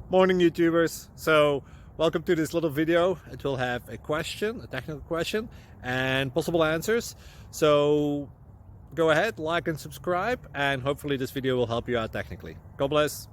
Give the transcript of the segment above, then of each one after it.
Morning YouTubers. So welcome to this little video. It will have a question, a technical question, and possible answers. So go ahead, like and subscribe, and hopefully this video will help you out technically. God bless.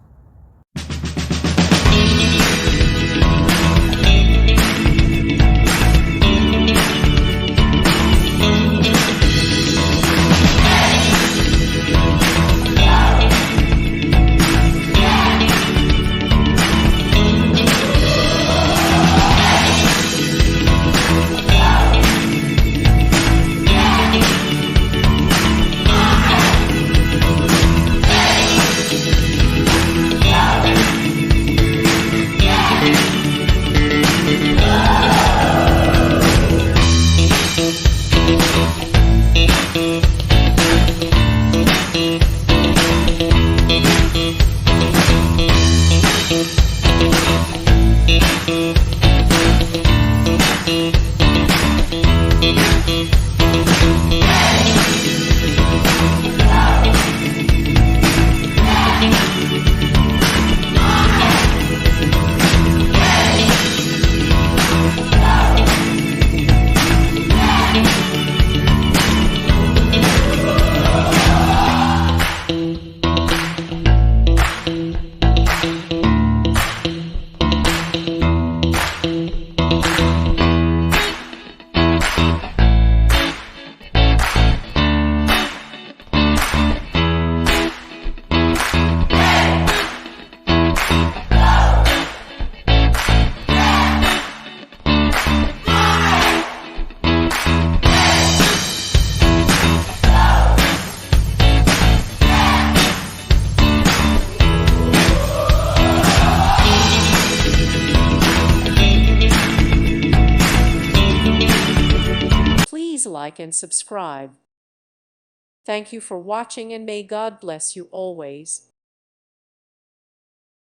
Please like and subscribe. Thank you for watching, and may God bless you always.